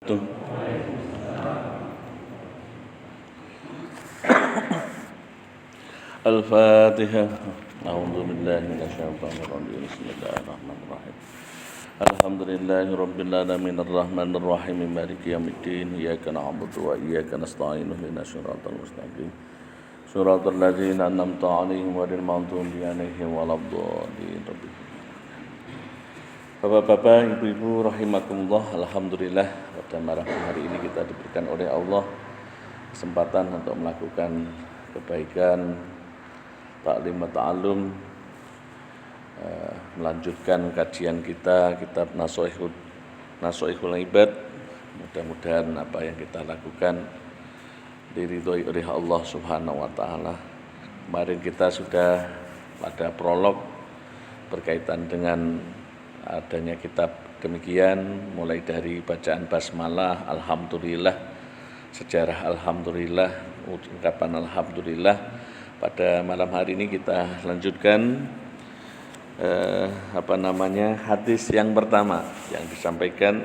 Tuh. Al-Fatihah. A'udzubillahi minasyaitonirrajim. Bismillahirrahmanirrahim. Alhamdulillahirabbil alamin arrahmanir rahim maliki yaumiddin iyyaka na'budu wa iyyaka nasta'in ihdinas siratal mustaqim siratal ladzina an'amta 'alaihim ghairil maghdubi 'alaihim waladdallin. Bapak-bapak, ibu-ibu rahimakumullah, alhamdulillah pada malam hari ini kita diberikan oleh Allah kesempatan untuk melakukan kebaikan taklim wa ta'allum, melanjutkan kajian kita kitab Nashaikhul Ibad. Mudah-mudahan apa yang kita lakukan diridhoi oleh Allah Subhanahu wa taala. Kemarin kita sudah pada prolog berkaitan dengan adanya kitab demikian, mulai dari bacaan basmalah, alhamdulillah, sejarah alhamdulillah, ungkapan alhamdulillah. Pada malam hari ini kita lanjutkan hadis yang pertama yang disampaikan.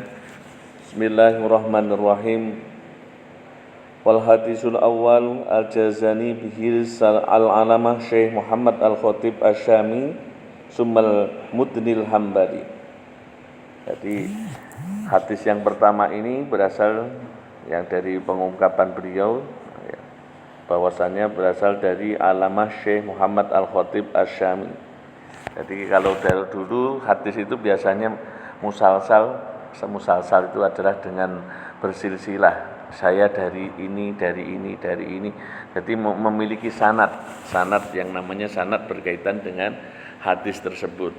Bismillahirrahmanirrahim. Wal hadisul awal al-jazani bihil al-alamah Syekh Muhammad al-Khatib Asyami Summal Mudnil Hambali. Jadi hadis yang pertama ini berasal yang dari pengungkapan beliau, bahwasannya berasal dari alamah Syekh Muhammad Al-Khatib Asyami. Jadi kalau dari dulu hadis itu biasanya musalsal itu adalah dengan bersilsilah. Saya dari ini. Jadi memiliki sanad yang namanya sanad berkaitan dengan hadis tersebut.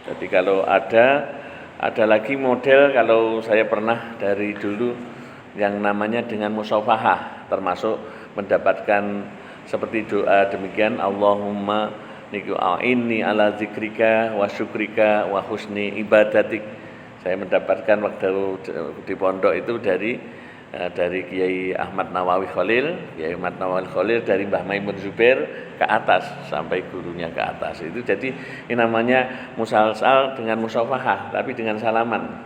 Jadi kalau ada lagi model, kalau saya pernah dari dulu yang namanya dengan musafahah, termasuk mendapatkan seperti doa demikian, Allahumma niku a'inni ala zikrika wa syukrika wa husni ibadatik. Saya mendapatkan waktu di pondok itu dari Kiai Ahmad Nawawi Khalil dari Mbah Maimun Zubair ke atas sampai gurunya ke atas. Itu jadi ini namanya musalsal dengan musafahah, tapi dengan salaman.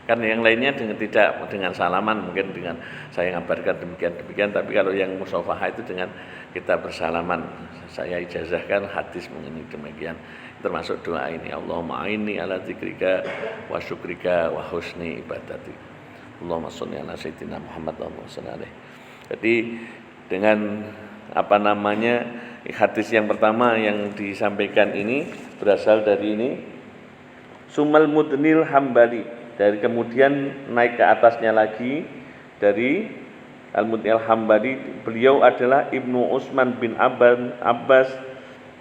Kan yang lainnya tidak dengan salaman, mungkin dengan saya ngabarkan demikian, tapi kalau yang musafahah itu dengan kita bersalaman. Saya ijazahkan hadis mengenai demikian, termasuk doa ini, Allahumma a'inni ala zikrika wa syukrika wa husni ibadatik. Allahumma sholli ala sayyidina Muhammad wa sallallahu. Jadi dengan hadis yang pertama yang disampaikan ini berasal dari ini Summal Mudnil Hambali, dari kemudian naik ke atasnya lagi dari Al-Mudnil Hambali. Beliau adalah Ibnu Utsman bin Abbas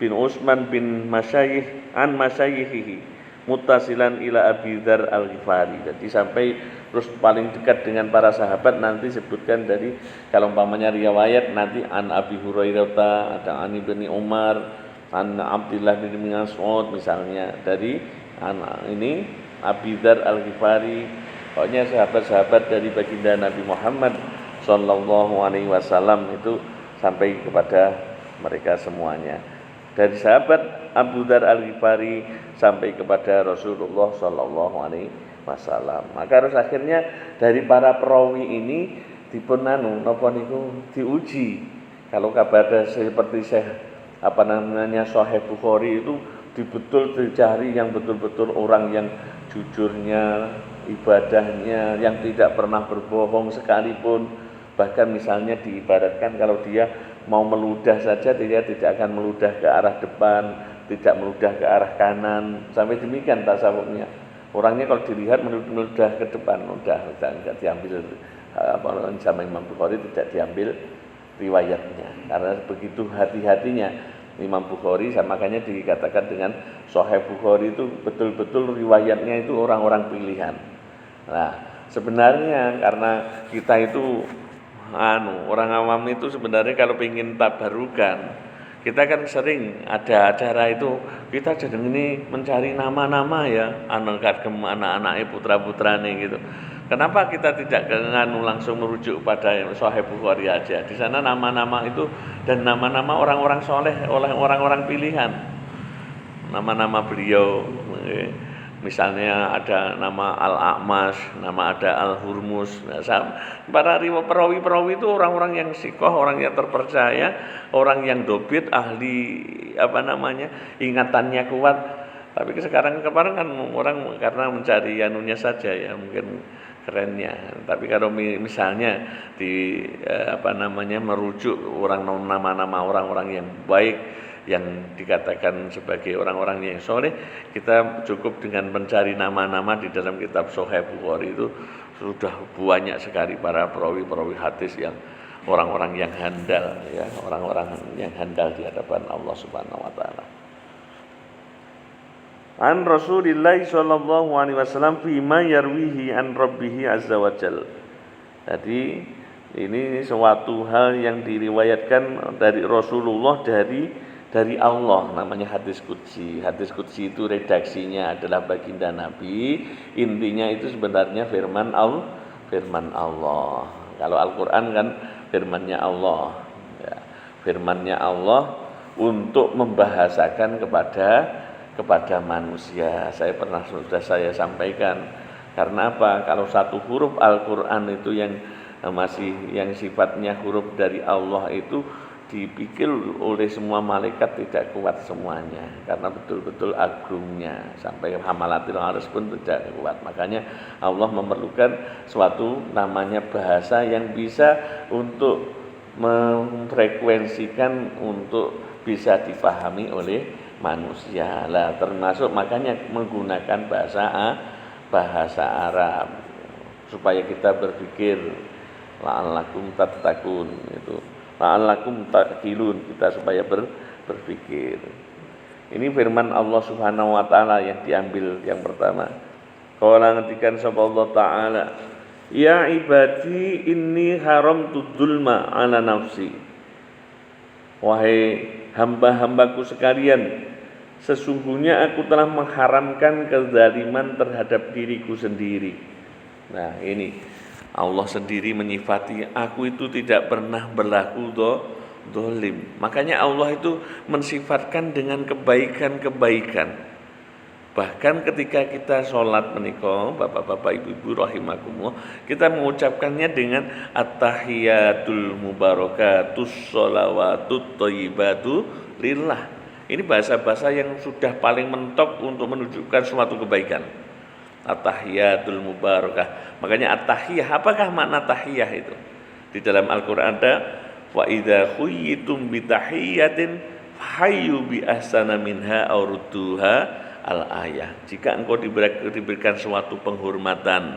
bin Utsman bin Masyayikh an Masyayikhihi muttasilan ila Abi Dzar Al-Ghifari. Jadi sampai terus paling dekat dengan para sahabat, nanti sebutkan dari kalau umpamanya riwayat nanti an Abi Hurairah, ada an Ibnu Umar, an Abdullah bin Mas'ud misalnya, dari ini Abi Dzar Al-Ghifari. Pokoknya sahabat-sahabat dari baginda Nabi Muhammad sallallahu alaihi wasallam itu sampai kepada mereka semuanya. Dari sahabat Abu Dzar Al-Ghifari sampai kepada Rasulullah sallallahu alaihi wasallam. Maka harus akhirnya dari para perawi ini dipun diuji. Kalau kabar seperti Sahih Bukhari itu betul dicari yang betul-betul orang yang jujurnya, ibadahnya, yang tidak pernah berbohong sekalipun. Bahkan misalnya diibaratkan kalau dia mau meludah saja, dia tidak akan meludah ke arah depan, tidak meludah ke arah kanan, sampai demikian tasawufnya. Orangnya kalau dilihat meludah ke depan, tidak diambil sama Imam Bukhari, tidak diambil riwayatnya, karena begitu hati-hatinya Imam Bukhari. Makanya dikatakan dengan Sahih Bukhari itu betul-betul riwayatnya itu orang-orang pilihan. Nah, sebenarnya karena kita itu orang awam itu sebenarnya kalau ingin tabarukan, kita kan sering ada acara itu, kita sedang ini mencari nama-nama ya, anak-anaknya, putra-putranya gitu. Kenapa kita tidak langsung merujuk pada Sahih Bukhari aja? Di sana nama-nama itu dan nama-nama orang-orang soleh oleh orang-orang pilihan, nama-nama beliau. Misalnya ada nama Al-A'mas, nama ada Al-Hurmus. Nah, para perawi-perawi itu orang-orang yang sikoh, orang yang terpercaya, orang yang dobit, ahli ingatannya kuat. Tapi sekarang kemarin kan orang karena mencari anunya saja ya, mungkin kerennya. Tapi kalau misalnya merujuk nama-nama orang-orang yang baik, yang dikatakan sebagai orang-orang yang soleh, kita cukup dengan mencari nama-nama di dalam kitab Sahih Bukhari itu sudah banyak sekali para perawi-perawi hadis yang orang-orang yang handal ya, orang-orang yang handal di hadapan Allah Subhanahu wa taala. An Rasulillah sallallahu alaihi wasallam fi ma yarwihi an rabbih azza wa jalla. Jadi ini suatu hal yang diriwayatkan dari Rasulullah dari Allah, namanya hadis qudsi. Hadis qudsi itu redaksinya adalah baginda Nabi, intinya itu sebenarnya firman Allah. Kalau Al-Qur'an kan firmannya Allah. Ya, firmannya Allah untuk membahasakan kepada manusia. Sudah saya sampaikan. Karena apa? Kalau satu huruf Al-Qur'an itu yang sifatnya huruf dari Allah itu dipikir oleh semua malaikat tidak kuat semuanya, karena betul-betul agungnya, sampai hamalatil arsh pun tidak kuat. Makanya Allah memerlukan suatu namanya bahasa yang bisa untuk memfrekuensikan untuk bisa difahami oleh manusia lah, termasuk makanya menggunakan bahasa Arab supaya kita berpikir la'allakum tattaqun itu, la'allakum taqilun, kita supaya berpikir. Ini firman Allah Subhanahu wa taala yang diambil yang pertama. Qala ngetikan sapa Allah taala, ya ibadi inni haramtu dzulma ala nafsi. Wahai hamba-hambaku sekalian, sesungguhnya aku telah mengharamkan kezaliman terhadap diriku sendiri. Nah, ini Allah sendiri menyifati, aku itu tidak pernah berlaku dolim. Makanya Allah itu mensifatkan dengan kebaikan-kebaikan. Bahkan ketika kita sholat menikah, bapak-bapak, ibu-ibu rahimakumullah, kita mengucapkannya dengan at-tahiyatul mubarakatus sholawatut thayyibatu lillah. Ini bahasa-bahasa yang sudah paling mentok untuk menunjukkan suatu kebaikan. At-tahiyatul mubarakah. Makanya at-tahiyah, apakah makna tahiyah itu? Di dalam Al-Qur'an ada wa idza khuyyitum bi tahiyatin hayyu bi ahsana minha aw rudduha al-ayah. Jika engkau diberikan suatu penghormatan,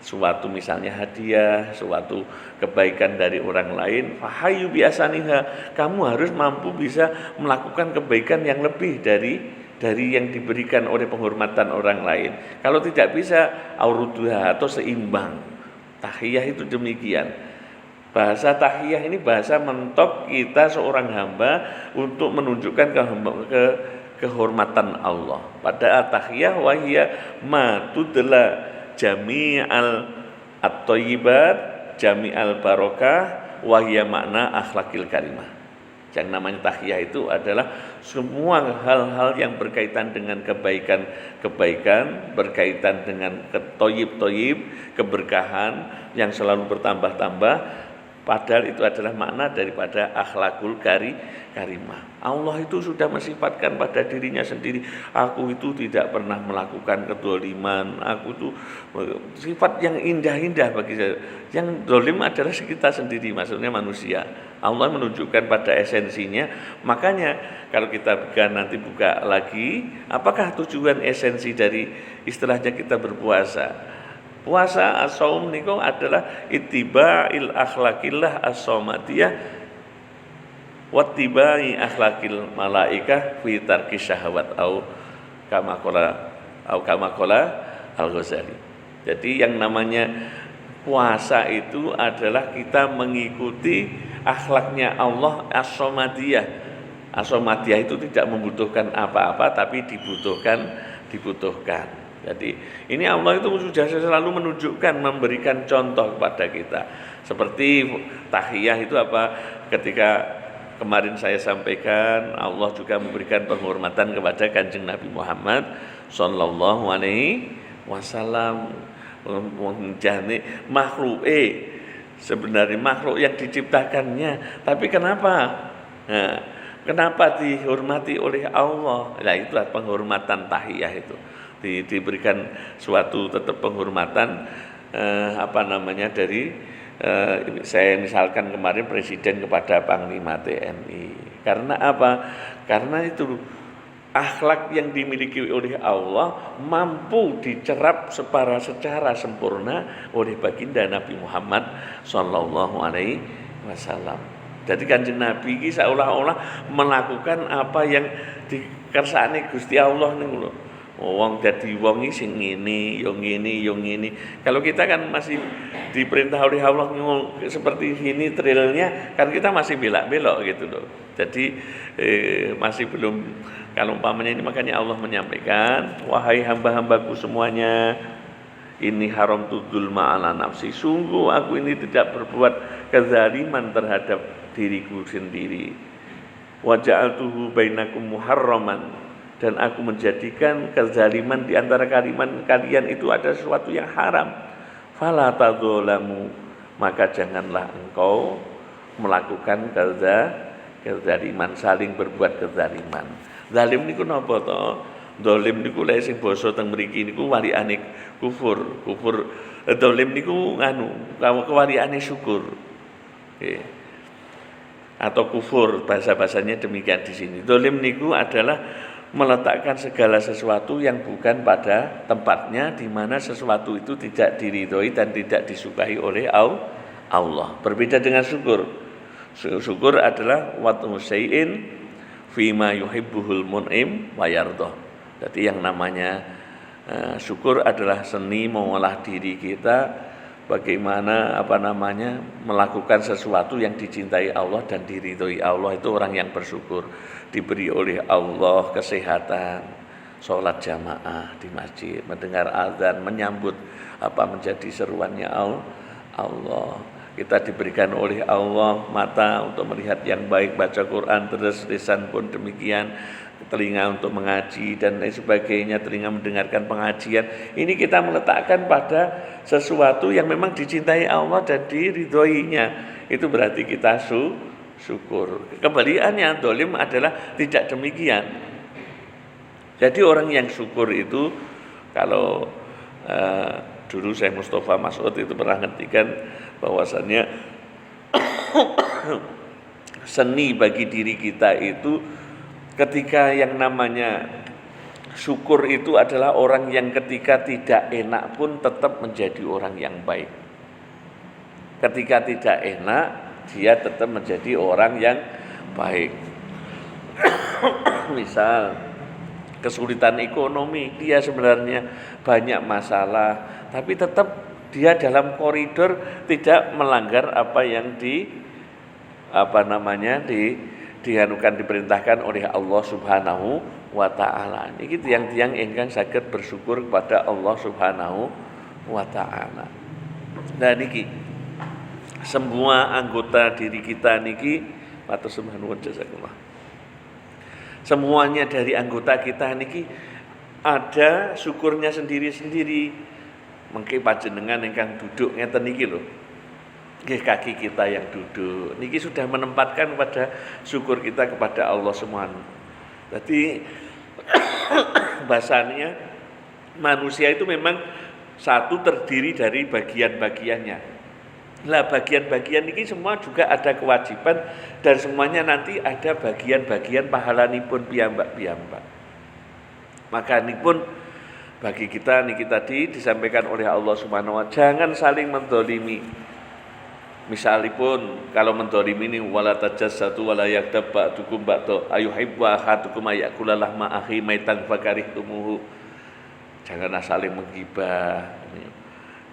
suatu misalnya hadiah, suatu kebaikan dari orang lain, fahayyu bi ahsaniha, kamu harus mampu bisa melakukan kebaikan yang lebih dari yang diberikan oleh penghormatan orang lain. Kalau tidak bisa, auruduha atau seimbang. Tahiyah itu demikian. Bahasa tahiyah ini bahasa mentok kita seorang hamba untuk menunjukkan kehormatan Allah. Pada tahiyah wahiyya ma tudla jami'al at-thayyibat jami'al barakah wahiyya makna akhlakil karimah. Yang namanya tahiyah itu adalah semua hal-hal yang berkaitan dengan kebaikan, berkaitan dengan toyib, keberkahan yang selalu bertambah-tambah. Padahal itu adalah makna daripada akhlakul karimah. Allah itu sudah mensifatkan pada dirinya sendiri, aku itu tidak pernah melakukan kedoliman, aku itu sifat yang indah-indah bagi saya. Yang dolim adalah kita sendiri, maksudnya manusia. Allah menunjukkan pada esensinya. Makanya kalau kita nanti buka lagi, apakah tujuan esensi dari istilahnya kita berpuasa? Puasa as-shaum niku adalah ittiba'il akhlaqillah as-saumatiyah wattiba'i akhlaqil malaikah fi tarki syahwat au kama qala Al-Ghazali. Jadi yang namanya puasa itu adalah kita mengikuti akhlaknya Allah as-saumatiyah. As-saumatiyah itu tidak membutuhkan apa-apa tapi dibutuhkan. Jadi ini Allah itu sudah selalu menunjukkan, memberikan contoh kepada kita. Seperti tahiyah itu apa? Ketika kemarin saya sampaikan, Allah juga memberikan penghormatan kepada Kanjeng Nabi Muhammad sallallahu alaihi wasallam. Wong jane makhluke, sebenarnya makhluk yang diciptakannya, tapi kenapa? Nah, kenapa dihormati oleh Allah? Nah, itulah penghormatan tahiyah itu. Diberikan suatu tetap penghormatan dari saya misalkan kemarin presiden kepada Panglima TNI. Karena apa? Karena itu akhlak yang dimiliki oleh Allah mampu dicerap secara sempurna oleh baginda Nabi Muhammad sallallahu alaihi wasallam. Jadi Kanjeng Nabi ini seolah-olah melakukan apa yang dikersakane Gusti Allah niku lho. Wong dadi wong iki sing ngene, yo ngene, yo ngene. Kalau kita kan masih diperintah oleh Allah seperti ini trilnya, kan kita masih belak-belok gitu loh. Jadi masih belum, kalau umpamanya ini, makanya Allah menyampaikan, wahai hamba-hambaku semuanya, ini haram tudul ma'ala nafsi, sungguh aku ini tidak berbuat kezaliman terhadap diriku sendiri. Wa ja'altuhu bainakum muharraman, dan aku menjadikan kezaliman di antara kalian itu ada sesuatu yang haram. Fala tadzalamu, maka janganlah engkau melakukan kezaliman, saling berbuat kezaliman. Zalim niku napa to? Zalim niku lek sing basa teng mriki niku waliane kufur. Zalim niku kewaliane syukur. Nggih. Atau kufur, bahasa-bahasanya demikian di sini. Zalim niku adalah meletakkan segala sesuatu yang bukan pada tempatnya, di mana sesuatu itu tidak diridhoi dan tidak disukai oleh Allah. Berbeda dengan syukur. Syukur adalah watu syai'in fima yuhibbuhul mun'im wa yardha. Jadi yang namanya syukur adalah seni mengolah diri kita bagaimana melakukan sesuatu yang dicintai Allah dan diridhoi Allah. Itu orang yang bersyukur. Diberi oleh Allah kesehatan, sholat jamaah di masjid, mendengar azan, menyambut menjadi seruannya Allah. Kita diberikan oleh Allah mata untuk melihat yang baik, baca Quran, terus lisan pun demikian, telinga untuk mengaji dan lain sebagainya, telinga mendengarkan pengajian. Ini kita meletakkan pada sesuatu yang memang dicintai Allah dan diridhoinya. Itu berarti kita syukur. Kebalikannya zalim adalah tidak demikian. Jadi orang yang syukur itu, kalau dulu saya Mustafa Mas'ud itu pernah ngertikan bahwasannya seni bagi diri kita itu ketika yang namanya syukur itu adalah orang yang ketika tidak enak pun tetap menjadi orang yang baik. Ketika tidak enak, dia tetap menjadi orang yang baik. Misal kesulitan ekonomi, dia sebenarnya banyak masalah, tapi tetap dia dalam koridor tidak melanggar apa yang dihanukan, diperintahkan oleh Allah Subhanahu wa taala. Niki tiang-tiang ingkang saged bersyukur kepada Allah Subhanahu wa taala. Nah niki semua anggota diri kita niki matur subhanallah jazakallah. Semuanya dari anggota kita niki ada syukurnya sendiri-sendiri. Mengki panjenengan ingkang duduk ngeten niki lho. Nggih kaki kita yang duduk niki sudah menempatkan pada syukur kita kepada Allah Subhanahu. Jadi bahasanya manusia itu memang satu terdiri dari bagian-bagiannya. Lah bagian-bagian ini semua juga ada kewajiban dan semuanya nanti ada bagian-bagian pahalanipun piyambak-piyambak. Maka ini pun bagi kita niki tadi disampaikan oleh Allah Subhanahu wa taala, jangan saling mendolimi. Misalipun kalau mendolimi ini wala tajassatu wala yaktab ba'dukum ba'da ayuhibbu ahadukum ayakula lahma akhi maitan fakarihtumuhu. Janganlah saling menggibah.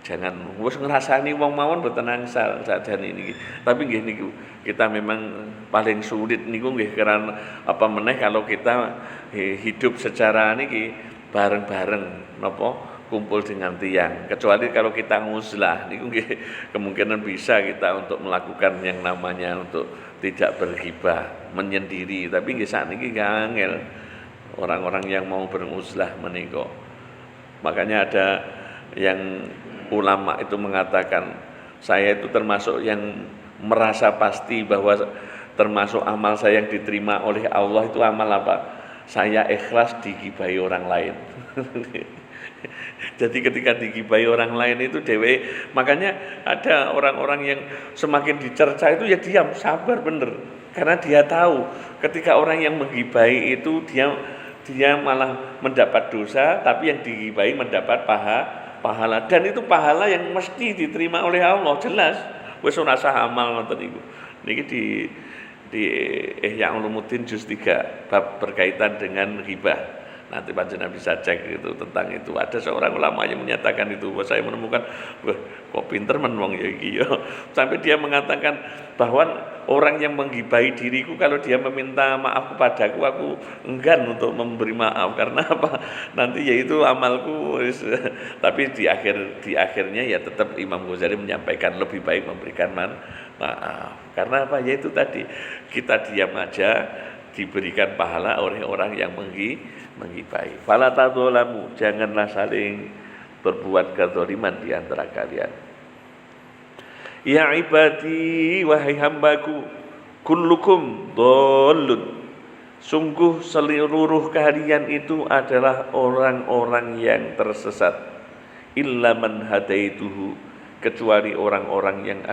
Jangan wis ngrasani wong mawon mboten angsal sakjane niki. Tapi nggih niku kita memang paling sulit niku nggih karena apa meneh kalau kita hidup secara niki bareng-bareng napa kumpul dengan tiang. Kecuali kalau kita nguzlah niku nggih kemungkinan bisa kita untuk melakukan yang namanya untuk tidak berghibah, menyendiri. Tapi nggih sakniki angel. orang-orang yang mau beruzlah menika. Makanya ada yang ulama itu mengatakan, saya itu termasuk yang merasa pasti bahwa termasuk amal saya yang diterima oleh Allah itu amal apa? Saya ikhlas digibahi orang lain. Jadi ketika digibahi orang lain itu dewe, makanya ada orang-orang yang semakin dicerca itu ya diam, sabar bener. Karena dia tahu ketika orang yang menggibahi itu dia malah mendapat dosa, tapi yang digibahi mendapat pahala. Dan itu pahala yang mesti diterima oleh Allah, jelas. Wis ora sah amal ngoten niku. Niki di Ihya Ulumuddin juz 3 bab berkaitan dengan ghibah. Nanti panjenengan bisa cek itu tentang itu. Ada seorang ulama yang menyatakan itu. Bahwa saya menemukan, wah kok pinter men wong ya iki ya. Sampai dia mengatakan bahwa orang yang menggibahi diriku kalau dia meminta maaf kepadaku, aku enggan untuk memberi maaf. Karena apa? Nanti yaitu amalku. Tapi di akhirnya ya tetap Imam Ghazali menyampaikan lebih baik memberikan maaf. Karena apa? Yaitu tadi kita diam aja diberikan pahala oleh orang yang menggibahi. Fala tadzalamu, janganlah saling berbuat kezaliman di antara kalian. Ya ibadi, wahai hambaku, kullukum dhallun. Sungguh seluruh kalian itu adalah orang-orang yang tersesat. Illa man hadaituhu, kecuali orang-orang yang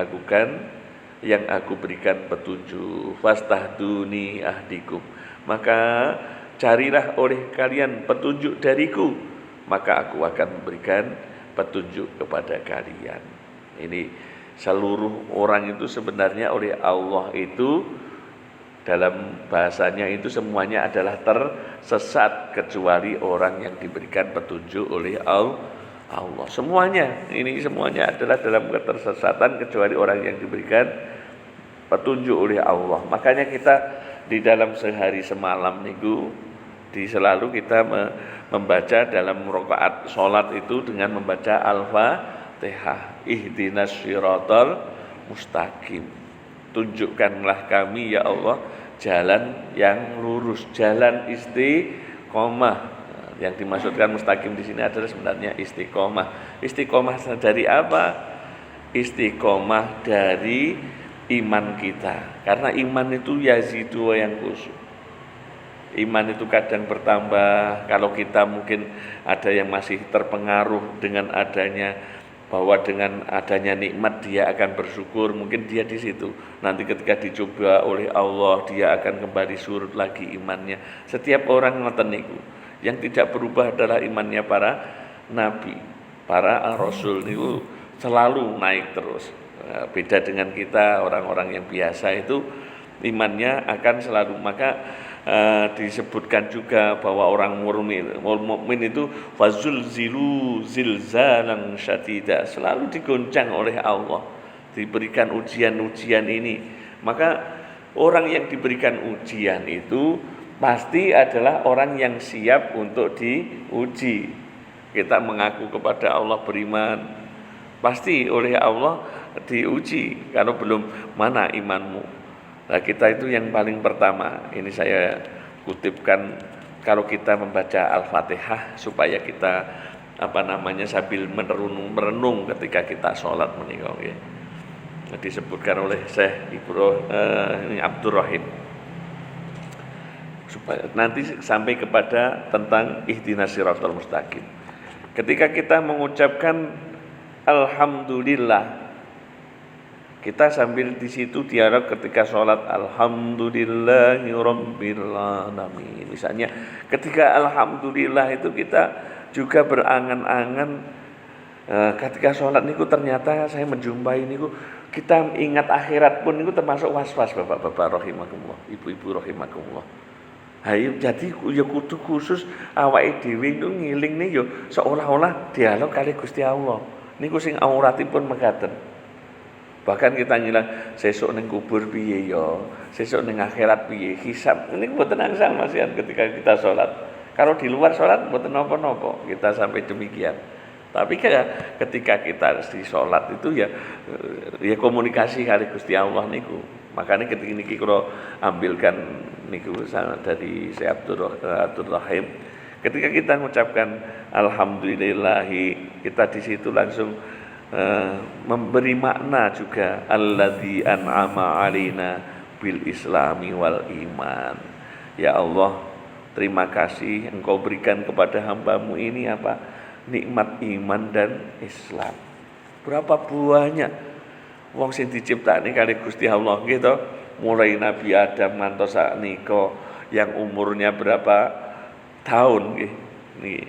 aku berikan petunjuk. Fastahduni ahdikum, maka carilah oleh kalian petunjuk dariku, maka aku akan memberikan petunjuk kepada kalian. Ini seluruh orang itu sebenarnya oleh Allah itu dalam bahasanya itu semuanya adalah tersesat kecuali orang yang diberikan petunjuk oleh Allah. Semuanya adalah dalam ketersesatan kecuali orang yang diberikan petunjuk oleh Allah. Makanya kita di dalam sehari semalam niku selalu kita membaca dalam rakaat salat itu dengan membaca Al-Fatihah. Ihdinas shiratal mustaqim. Tunjukkanlah kami ya Allah jalan yang lurus, jalan istiqomah. Yang dimaksudkan mustaqim di sini adalah sebenarnya istiqomah. Istiqomah dari apa? Istiqomah dari iman kita. Karena iman itu yazidu wa yanqus. Iman itu kadang bertambah. Kalau kita mungkin ada yang masih terpengaruh dengan adanya bahwa dengan adanya nikmat dia akan bersyukur, mungkin dia di situ. Nanti ketika dicoba oleh Allah dia akan kembali surut lagi imannya. Setiap orang ngoten niku. Yang tidak berubah adalah imannya para nabi, para rasul itu selalu naik terus. Beda dengan kita orang-orang yang biasa itu imannya akan selalu. Maka disebutkan juga bahwa orang mukmin itu fazulzilu zilzalan syadida, selalu digoncang oleh Allah, diberikan ujian-ujian ini. Maka orang yang diberikan ujian itu pasti adalah orang yang siap untuk diuji. Kita mengaku kepada Allah beriman, pasti oleh Allah diuji. Kalau belum, mana imanmu? Nah, kita itu yang paling pertama. Ini saya kutipkan, kalau kita membaca Al-Fatihah supaya kita sambil merenung ketika kita sholat menika nggih. Disebutkan oleh Syekh Abdul Rahim. Supaya nanti sampai kepada tentang ihdinas siratal mustaqim. Ketika kita mengucapkan alhamdulillah, kita sambil di situ dialog ketika sholat alhamdulillahirabbil alamin. Misalnya ketika alhamdulillah itu kita juga berangan-angan ketika sholat niku ternyata saya menjumpai niku, kita ingat akhirat pun niku termasuk was-was bapak-bapak rahimakumullah, ibu-ibu rahimakumullah. Hayu jadi ya kudu khusus awake dhewe niku ngilingne ya seolah-olah dialog kali Gusti Allah. Niku sing auratipun mekaten. Bahkan kita ngilang sesuk ning kubur piye ya, sesuk ning akhirat piye, hisab. Niku mboten angsal masihan ketika kita sholat. Kalau di luar sholat mboten napa-napa, kita sampai demikian. Tapi ketika kita di sholat itu ya komunikasi kali Gusti Allah niku. Makanya ketika niki kula ambilkan niku dari Syekh Abdul Rahim. Ketika kita mengucapkan alhamdulillahi, kita di situ langsung memberi makna juga alladzi an'ama alaina bil islami wal iman. Ya Allah, terima kasih Engkau berikan kepada hamba-Mu ini apa? Nikmat iman dan Islam. Berapa buahnya wong sing diciptakne kali Gusti Allah gitu. Mulai Nabi Adam ngantos saknika yang umurnya berapa tahun nggih. Niki.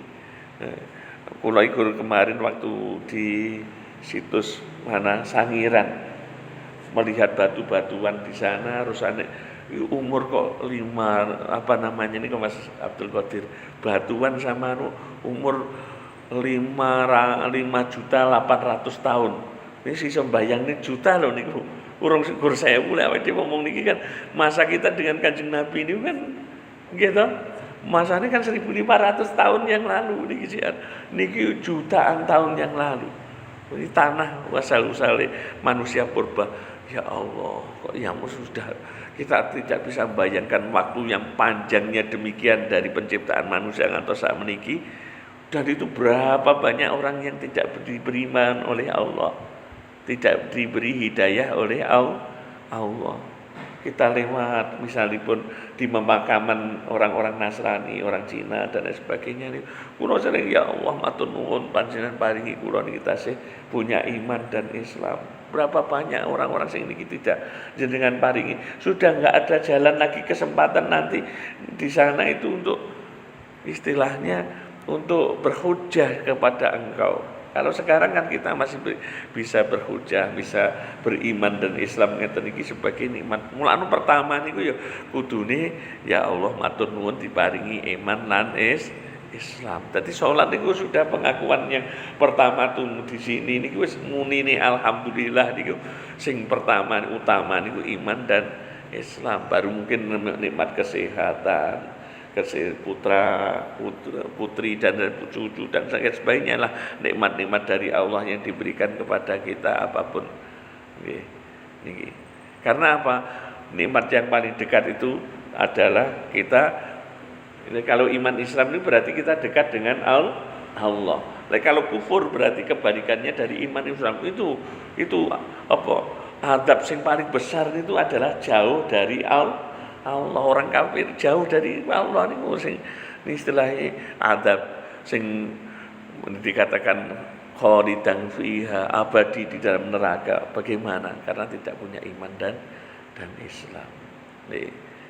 Kula iku kemarin waktu di situs mana Sangiran melihat batu-batuan di sana, rusane umur kok 5 apa namanya ini kok Mas Abdul Qadir, batuan sama umur 5.800.000 tahun. Ini sih sembayang ini juta loh niku. Urung syukur saya mulai awake ngomong niki kan masa kita dengan Kanjeng Nabi ini kan gitu. Masanya kan 1.500 tahun yang lalu niki jutaan tahun yang lalu. Ini tanah wasal-usale manusia purba. Ya Allah, kok yang sudah kita tidak bisa membayangkan waktu yang panjangnya demikian dari penciptaan manusia ngantos saat meniki. Dan itu berapa banyak orang yang tidak diberi iman oleh Allah, tidak diberi hidayah oleh Allah. Kita lewat misalipun di pemakaman orang-orang Nasrani, orang Cina dan lain sebagainya ini, kula sering ya Allah matur nuwun panjenengan paringi kula niki tasih punya iman dan Islam. Berapa banyak orang-orang sing niki tidak jenengan paringi, sudah enggak ada jalan lagi kesempatan nanti di sana itu untuk istilahnya untuk berhujjah kepada Engkau. Kalau sekarang kan kita masih bisa berhujjah, bisa beriman dan Islam ngeten iki sebagai nikmat. Mulane pertama niku ya kudune ya Allah matur nuwun diparingi iman lan Islam. Dadi salat niku sudah pengakuan yang pertama tuh di sini niku wis munine alhamdulillah niku sing pertama utama niku iman dan Islam, baru mungkin nikmat kesehatan, putra, putri dan cucu dan sebagainya lah, nikmat-nikmat dari Allah yang diberikan kepada kita apapun. Niki. Karena apa? Nikmat yang paling dekat itu adalah kita. Kalau iman Islam ini berarti kita dekat dengan Allah. Kalau kufur berarti kebalikannya dari iman Islam itu apa? Adab yang paling besar itu adalah jauh dari Allah. Orang kafir jauh dari Allah ini istilahnya adab sing dikatakan khalidan fiha, abadi di dalam neraka. Bagaimana? Karena tidak punya iman dan Islam.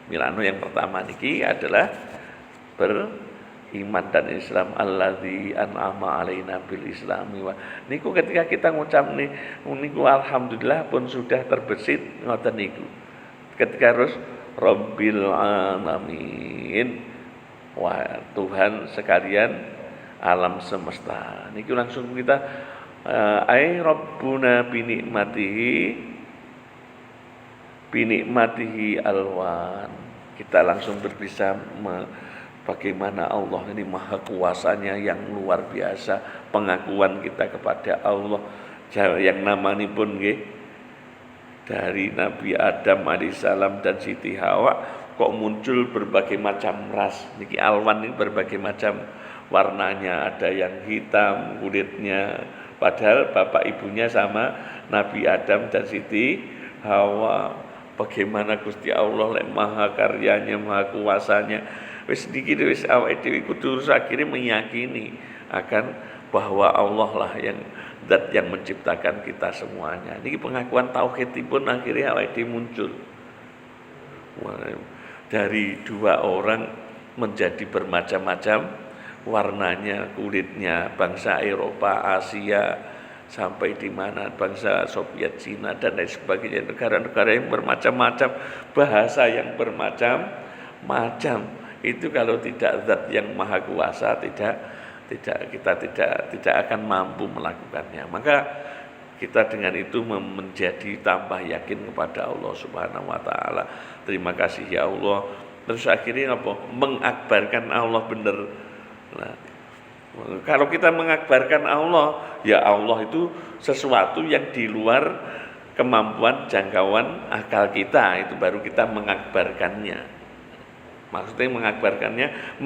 Milano yang pertama niki adalah beriman dan Islam, alladzi an'ama alaina bil islami wa niku ketika kita ngucap niku alhamdulillah pun sudah terbesit ngoten niku. Ketika harus Rabbil alamin, wah Tuhan sekalian alam semesta. Niki langsung kita ai Rabbuna binikmatihi alwan. Kita langsung berbisa bagaimana Allah ini maha kuasanya yang luar biasa. Pengakuan kita kepada Allah yang namanya pun nggih dari Nabi Adam alaihissalam dan Siti Hawa kok muncul berbagai macam ras. Niki alwan ini berbagai macam warnanya, ada yang hitam kulitnya, padahal bapak ibunya sama Nabi Adam dan Siti Hawa. Bagaimana Gusti Allah lek maha karyanya, maha kuasanya. Wis niki wis awake dhewe kudu akhirnya meyakini akan bahwa Allah lah yang zat yang menciptakan kita semuanya. Ini pengakuan tauhidipun akhirnya awake dhewe muncul. Dari dua orang menjadi bermacam-macam warnanya, kulitnya, bangsa Eropa, Asia, sampai di mana bangsa Soviet, Cina dan lain sebagainya, negara-negara yang bermacam-macam, bahasa yang bermacam-macam. Itu kalau tidak zat yang maha kuasa kita tidak akan mampu melakukannya. Maka kita dengan itu menjadi tambah yakin kepada Allah Subhanahu wa taala. Terima kasih ya Allah. Terus akhirnya apa? Mengakbarkan Allah benar. Nah, kalau kita mengakbarkan Allah, ya Allah itu sesuatu yang di luar kemampuan jangkauan akal kita, itu baru kita mengakbarkannya. Maksudnya mengakbarkannya,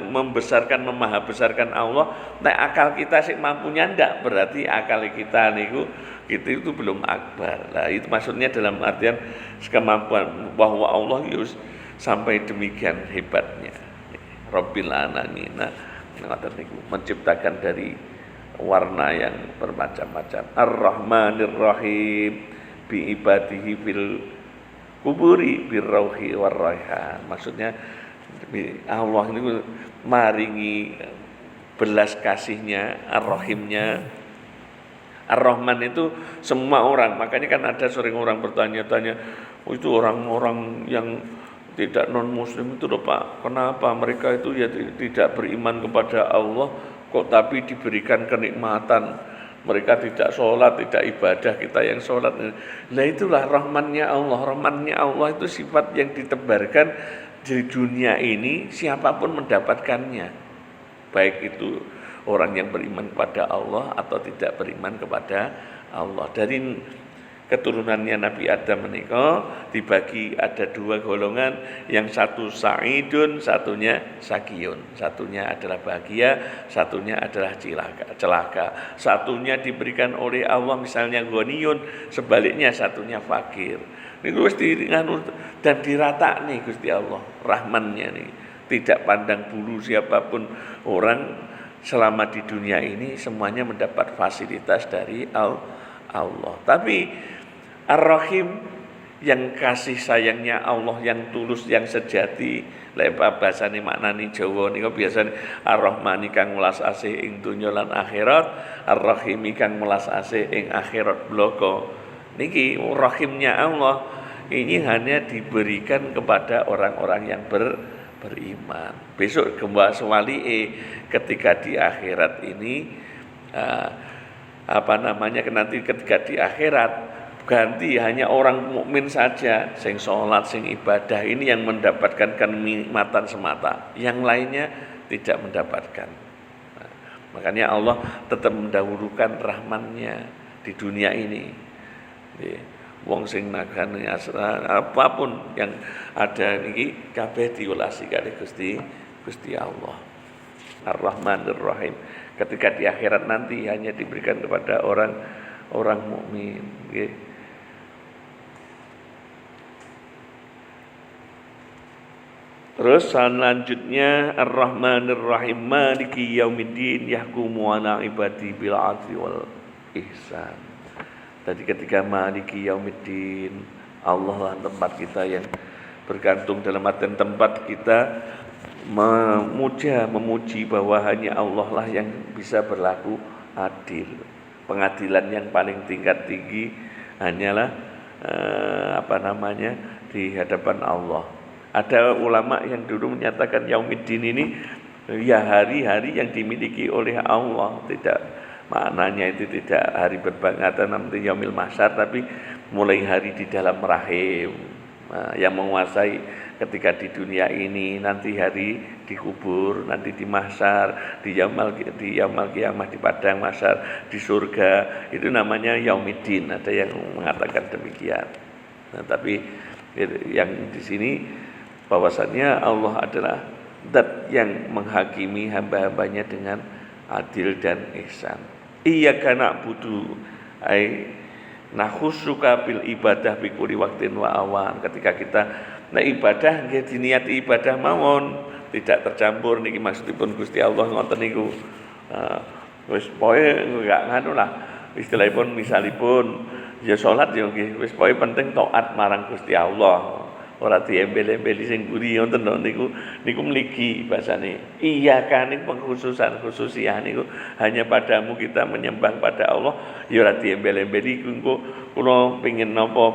membesarkan, memahabesarkan Allah. Nek akal kita sih mampunya ndak, berarti akal kita niku itu belum akbar. Nah, itu maksudnya dalam artian kemampuan bahwa Allah yus sampai demikian hebatnya. Rabbil alamin. Nah, menciptakan dari warna yang bermacam-macam. Ar-Rahmanir Rahim bi ibadihi fil kuburi birrauhi warraihan. Maksudnya Allah ini maringi belas kasihnya, ar-rahimnya. Ar-Rahman itu semua orang. Makanya kan ada sering orang bertanya-tanya, itu orang-orang yang tidak non muslim itu loh Pak, kenapa mereka itu ya tidak beriman kepada Allah kok tapi diberikan kenikmatan, mereka tidak sholat, tidak ibadah, kita yang sholat. Nah itulah rahmannya Allah. Rahmannya Allah itu sifat yang ditebarkan di dunia ini, siapapun mendapatkannya, baik itu orang yang beriman kepada Allah atau tidak beriman kepada Allah. Dari keturunannya Nabi Adam menikah dibagi ada dua golongan, yang satu sa'idun, satunya sakiyun, satunya adalah bahagia, satunya adalah celaka. Satunya diberikan oleh Allah misalnya ghaniyun, sebaliknya satunya fakir. Ini Gusti dan dirata nih Gusti Allah rahmannya nih, tidak pandang bulu siapapun orang selama di dunia ini semuanya mendapat fasilitas dari Allah. Tapi Ar-Rahim yang kasih sayangnya Allah yang tulus, yang sejati. Lek bahasane maknane Jawa nika biasane Ar-Rahmani kang welas asih ing donya lan akhirat, Ar-Rahimi kang welas asih ing akhirat bloko. Niki rahimnya Allah ini hanya diberikan kepada orang-orang yang beriman. Besok gemba sewali ketika di akhirat ini nanti ketika di akhirat ganti hanya orang mukmin saja, sing sholat, sing ibadah ini yang mendapatkan kenikmatan semata, yang lainnya tidak mendapatkan. Nah, makanya Allah tetap mendahulukan rahmannya di dunia ini. Wong sing nagane asra apapun yang ada niki kabeh diulasi kali Gusti Allah. Ar-Rahmanir Rahim. Ketika di akhirat nanti hanya diberikan kepada orang mukmin, nggih. Terus selanjutnya Ar-Rahmanir Rahim Maliki Yaumiddin yahkumu ala ibadi bil adli wal ihsan. Tadi ketika Maliki Yaumiddin, Allah lah tempat kita yang bergantung, dalam artian tempat kita memuji bahwa hanya Allah lah yang bisa berlaku adil. Pengadilan yang paling tingkat tinggi hanyalah di hadapan Allah. Ada ulama yang dulu menyatakan Yaumiddin ini ya hari-hari yang dimiliki oleh Allah, tidak maknanya itu tidak hari berbangatan nanti yaumil mahsyar, tapi mulai hari di dalam rahim. Nah, yang menguasai ketika di dunia ini, nanti hari di kubur, nanti di mahsyar, di yaumul kiamah, di padang mahsyar, di surga, itu namanya Yaumiddin. Ada yang mengatakan demikian. Nah, tapi yang di sini bahwasannya Allah adalah zat yang menghakimi hamba-hambanya dengan adil dan ihsan. Iyyaka na'budu ai nakhussuka bil ibadah bi kulli waqtin wa awan. Ketika kita ibadah nggih diniati ibadah mawon, tidak tercampur niki maksudipun Gusti Allah ngoten niku. Wis pokoke enggak nganu lah. Istilahipun misalipun ya salat ya nggih wis pokoke penting taat marang Gusti Allah. Ora diembel-embeli sing buri ngoten niku mligi basane. Iya kan niku pengkhususan khususiyah niku hanya padamu kita menyembah pada Allah, ya ora diembel-embeli engko kula pengin napa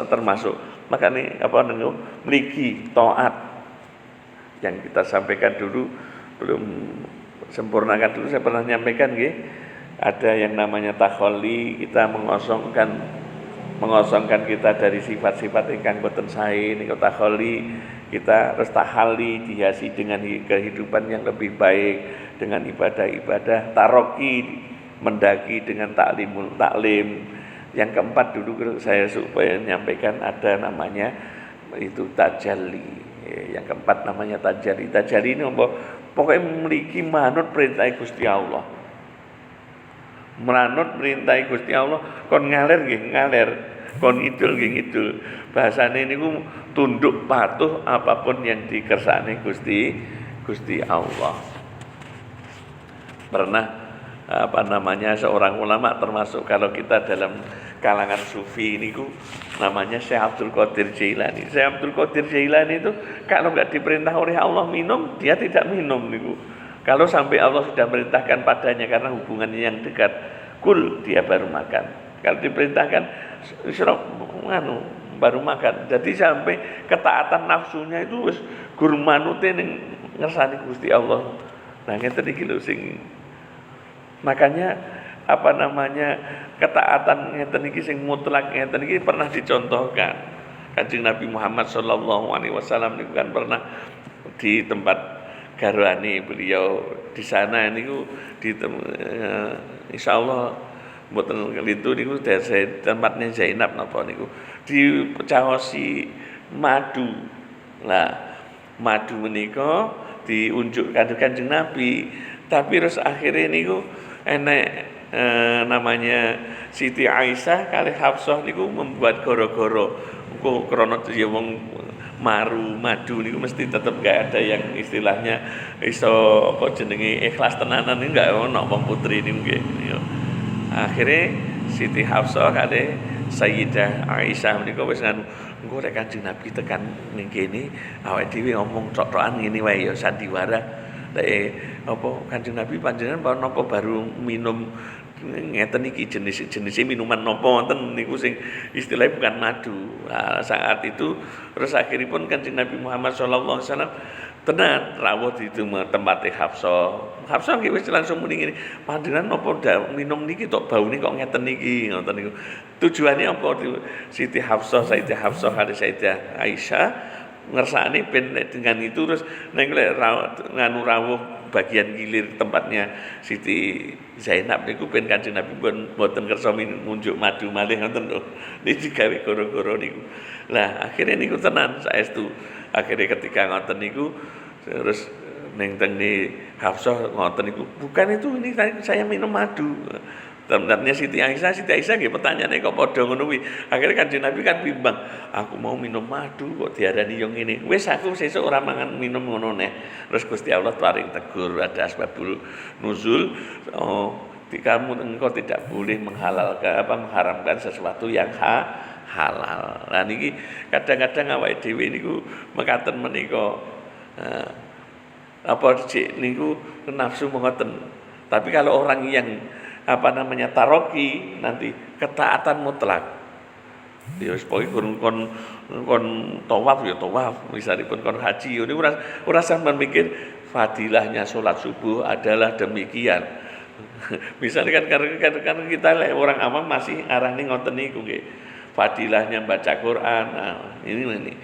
termasuk. Makane niku mligi taat. Yang kita sampaikan dulu belum sempurnakan dulu, saya pernah nyampaikan nggih. Ada yang namanya takhalli, kita mengosongkan kita dari sifat-sifat ingkang boten sae niku takhalli, kita harus tahalli dihiasi dengan kehidupan yang lebih baik, dengan ibadah-ibadah, taroki mendaki dengan taklim. Yang keempat dulu saya supaya menyampaikan ada namanya itu tajalli. Yang keempat namanya tajalli. Tajalli ini apa? Pokoknya memiliki manut perintah Gusti Allah. Meranut perintah Gusti Allah, kon ngalir nggih ngalir, kon ngidul nggih ngidul. Bahasane niku tunduk patuh apapun yang dikersakne Gusti Allah. Pernah seorang ulama, termasuk kalau kita dalam kalangan sufi niku namanya Syekh Abdul Qadir Jailani. Syekh Abdul Qadir Jailani itu kalau nggak diperintah oleh Allah minum, dia tidak minum niku. Kalau sampai Allah sudah merintahkan padanya karena hubungannya yang dekat, kul dia baru makan. Kalau diperintahkan isyrab baru makan. Jadi sampai ketaatan nafsunya itu wis gur manute ning ngersani Gusti Allah. Nah ngeten iki lho sing makanya ketaatan ngeten iki sing mutlak ngeten iki pernah dicontohkan. Kanjeng Nabi Muhammad sallallahu alaihi wasallam niku kan pernah di tempat garwane beliau di sana niku insyaallah mboten kelintu niku dari tempatnya Zainab napa niku dipecahosi madu. Lah madu menika diunjukkan Kanjeng Nabi, tapi terus akhirnya niku enek namanya Siti Aisyah kali Hafsah niku membuat goro-goro kok krana ya wong maru madu niku mesti tetep gak ada yang istilahnya iso apa jenenge ikhlas tenanan niku gak ono wong putri niku nggih. Akhire Siti Hafsah kali Sayyidah Aisyah menika wis engko rek Kanjeng Nabi tekan ning kene awake dhewe ngomong tok-tokan ngene wae ya sandiwara. Apa Kanjeng Nabi panjenengan napa baru minum ngeten iki jenis minuman napa wonten niku sing istilahnya bukan madu. Nah, saat itu terus akhiripun Kanjeng Nabi Muhammad sallallahu alaihi wasallam tenan rawuh di tempat Hafsah. Hafsah nggih wis langsung muni ngene, panjenengan napa minum niki tok baune kok ngeten niki ngoten niku. Tujuannya apa Siti Hafsah, Sayyidah Hafsah kali Sayyidah Aisyah ngersakne ben dengan itu terus nek nganu rawuh bagian gilir tempatnya Siti Zainab niku ben Kanjeng Nabi mboten kersa ngunjuk madu malih ngoten lho. Niki gawe goro-goro niku. Lah akhirnya niku tenan saestu. Akhirnya ketika ngoten niku terus ning tenge Hafsah ngoten niku, bukan itu ini saya minum madu. Ternyata Siti Aisyah nggih pertanyaane kok padha ngono kuwi. Akhire Kanjeng Nabi kan bimbang, aku mau minum madu kok diarani yo ngene. Wis aku sesuk ora mangan minum ngono neh. Terus Gusti Allah paring tegur ada asbabul nuzul. Kamu engkau tidak boleh mengharamkan sesuatu yang halal. Nah niki kadang-kadang awake dhewe niku mekaten menika niku nafsu mengoten. Tapi kalau orang yang taroki nanti ketaatan mutlak. Ya wis pokoke kon tawaf ya tawaf, misalipun kon haji niku ora sampean mikir fadilahnya salat subuh adalah demikian. Misalnya kan kita orang awam masih arane ngoten niku nggih. Fadilahnya baca Quran. Nah, ini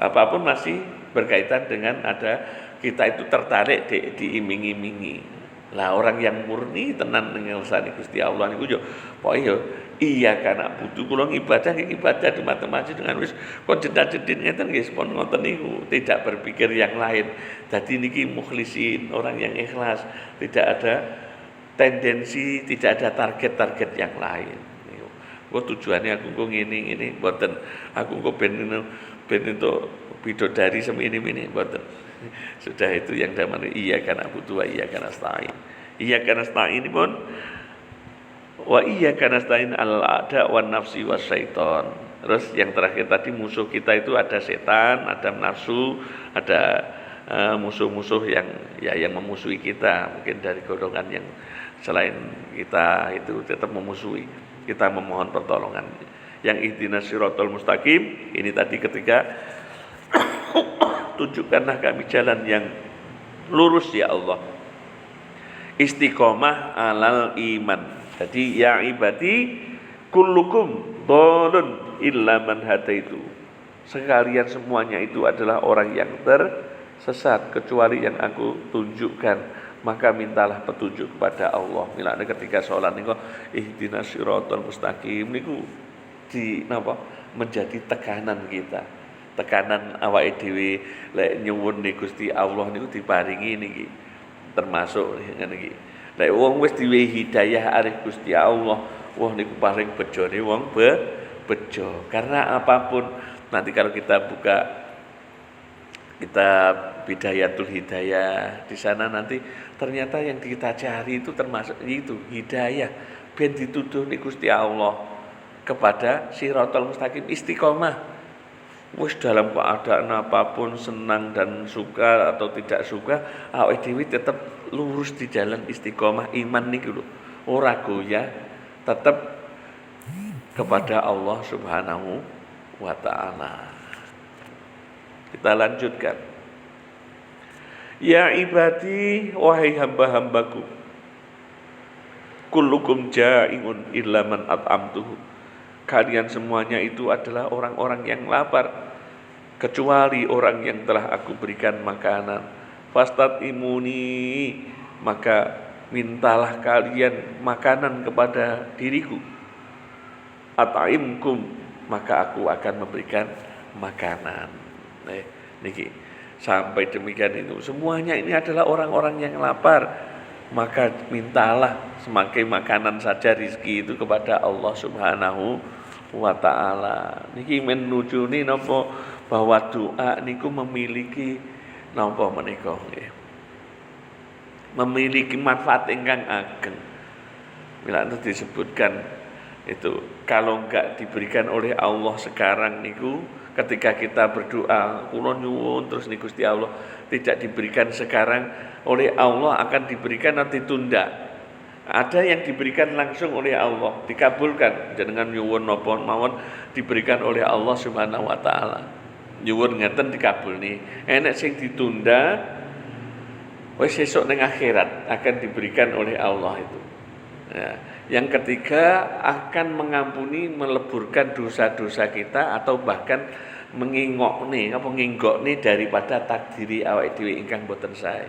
apapun masih berkaitan dengan ada kita itu tertarik diiming-imingi. Lah orang yang murni tenan ngersani Gusti Allah niku yo pokoke yo iya kana butuh kula ibadah di macam-macam dengan wis kon jedak-jedin ngeten nggih pun ngoten niku, tidak berpikir yang lain. Dadi niki mukhlisin, orang yang ikhlas, tidak ada tendensi, tidak ada target-target yang lain. Niku tujuannya aku kok ngene mboten. Aku kok ben entuk bidodari semene mboten. Sudah itu yang namanya iya karena butuh iya karena stain. Iya karena stain ini pun wa iya karena stain al-ada wan nafsi was syaiton. Terus yang terakhir tadi musuh kita itu ada setan, ada nafsu, ada musuh-musuh yang memusuhi kita, mungkin dari golongan yang selain kita itu tetap memusuhi. Kita memohon pertolongan. Yang ihdinas siratal mustaqim ini tadi ketika tunjukkanlah kami jalan yang lurus ya Allah. Istiqomah alal iman. Jadi ya ibadi kullukum dhalun illa man hadaitu. Sekalian semuanya itu adalah orang yang tersesat kecuali yang aku tunjukkan. Maka mintalah petunjuk kepada Allah. Milane ketika salat niku ihdinas siratal mustaqim niku menjadi tekanan kita. tekanan awake dhewe lek nyuwun ning Gusti Allah niku diparingi niki termasuk ngene iki. Lek wong wis diwehi hidayah arif Gusti Allah, wah niku paling bejone wong bejo. Karena apapun nanti kalau kita buka kitab Bidayatul Hidayah, di sana nanti ternyata yang kita cari itu termasuk itu hidayah ben dituduh ning Gusti Allah kepada Shiratal Mustaqim, istiqomah. Wis dalam keadaan apapun, senang dan suka atau tidak suka, awake dhewe tetap lurus di jalan istiqomah iman niku lho. Ora goyah, tetap kepada Allah Subhanahu wa taala. Kita lanjutkan. Ya ibadi, wahai hamba-hambaku, kullukum ja'iun illa man at'amtuhu. Kalian semuanya itu adalah orang-orang yang lapar, kecuali orang yang telah aku berikan makanan. Fastat imuni, maka mintalah kalian makanan kepada diriku. At'imkum, maka aku akan memberikan makanan. Niki sampai demikian itu. Semuanya ini adalah orang-orang yang lapar, maka mintalah semakai makanan saja rizki itu kepada Allah Subhanahu wa taala. Niki menunjukni napa bahwa doa niku memiliki napa menika nggih. Memiliki manfaat ingkang ageng. Bila itu disebutkan itu kalau enggak diberikan oleh Allah sekarang niku ketika kita berdoa kula nyuwun terus nih Gusti Allah tidak diberikan sekarang oleh Allah akan diberikan nanti tunda. Ada yang diberikan langsung oleh Allah, dikabulkan dengan nyuwun napa mawon diberikan oleh Allah Subhanahu wa taala. Nyuwun ngeten dikabulni. Enek sing ditunda wis sesuk ning akhirat akan diberikan oleh Allah itu. Ya. Yang ketiga akan mengampuni, meleburkan dosa-dosa kita atau bahkan menginggokne daripada takdiri awake dhewe ingkang boten sae.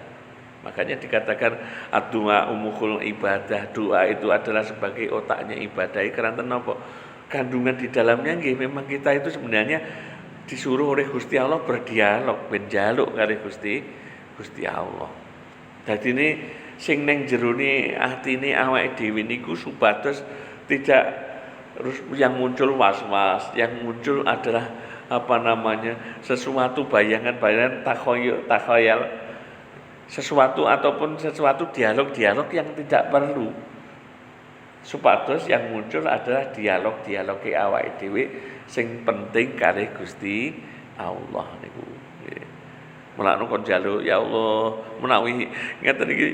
Makanya dikatakan ad-du'a umukhul ibadah. Doa itu adalah sebagai otaknya ibadah. Karena napa? Kandungan di dalamnya nggih memang kita itu sebenarnya disuruh oleh Gusti Allah berdialog, ben njaluk karo Gusti Allah. Dadi ini sing ning jerone atine awake dhewe niku supados tidak yang muncul was-was, yang muncul adalah sesuatu bayangan-bayangan takhayal sesuatu ataupun sesuatu dialog-dialog yang tidak perlu. Supados yang muncul adalah dialog-dialog ke awake dhewe sing penting kalih Gusti Allah niku. Mulane kon njaluk ya Allah menawi ngeten iki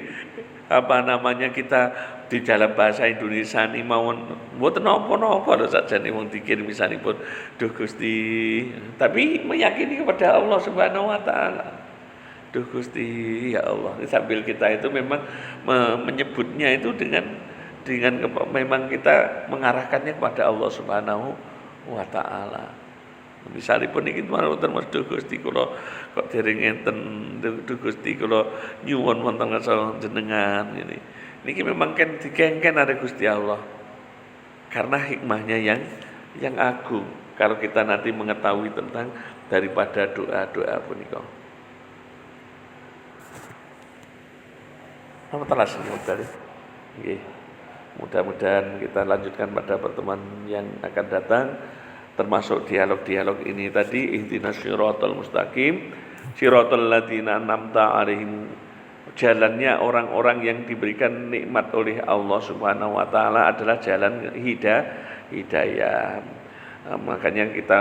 kita di dalam bahasa Indonesia ini mawon mboten napa-napa lho sakjane wong dikirim misalipun duh Gusti, tapi meyakini kepada Allah Subhanahu wa taala. Duh Gusti ya Allah, sambil kita itu memang menyebutnya itu dengan memang kita mengarahkannya kepada Allah Subhanahu wa taala. Misalipun iki mawon terus duh Gusti kula kok dereng enten duh Gusti kula nyuwun wonten ngarsa jenengan ini. Niki memang kan dikengken ada Gusti Allah. Karena hikmahnya yang agung kalau kita nanti mengetahui tentang daripada doa-doa punika. Telas ini mudah-mudahan kita lanjutkan pada pertemuan yang akan datang, termasuk dialog-dialog ini tadi. Ihdinas shiratal mustaqim shiratal ladzina an'amta 'alaihim, jalannya orang-orang yang diberikan nikmat oleh Allah Subhanahu wa taala adalah jalan hidayah. Makanya kita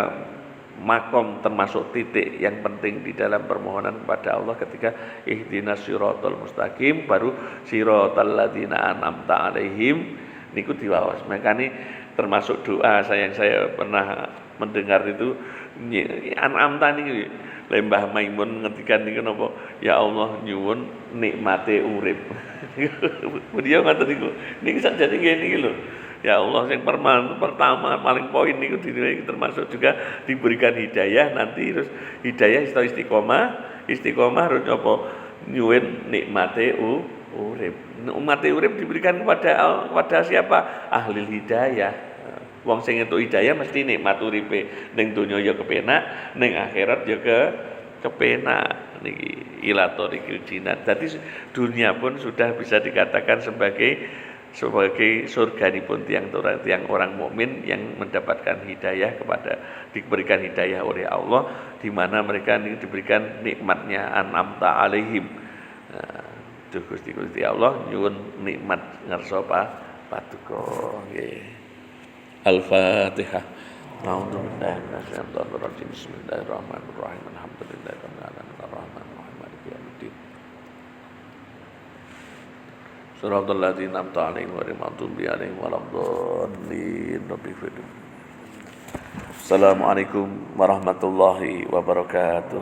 makom termasuk titik yang penting di dalam permohonan kepada Allah ketika ihdinas shiratal mustaqim baru shiratal ladzina an'amta 'alaihim niku diwaos. Makanya termasuk doa yang saya pernah mendengar itu an'amta niki Lembah Maimun ngetikan niku napa ya Allah nyuwun nikmate urip. Beliau ngaten niku niki sakjane nggih niki lho. Ya Allah yang pertama paling poin niku termasuk juga diberikan hidayah, nanti terus hidayah istiqomah harus apa nyuwun nikmate urip. Nikmate urip diberikan kepada siapa? Ahli hidayah. Wong sing entuk hidayah mesti nikmat uripe ning donya ya kepenak, ning akhirat ya kepenak niki ila thariqil jinan. Dadi dunia pun sudah bisa dikatakan sebagai surganipun tiang orang mukmin yang mendapatkan hidayah diberikan hidayah oleh Allah, di mana mereka ini diberikan nikmatnya an'amta alaihim. Gusti Allah nyuwun nikmat ngersa paduka nggih. Al-Fatihah. A'udzu billahi minasyaitonir rajim. Bismillahirrahmanirrahim. Alhamdulillahirabbil alamin arrahmanir rahim maliki yaumiddin. Shiratal ladzina an'amta 'alaihim ghairil maghdubi 'alaihim waladdallin. Assalamualaikum warahmatullahi wabarakatuh.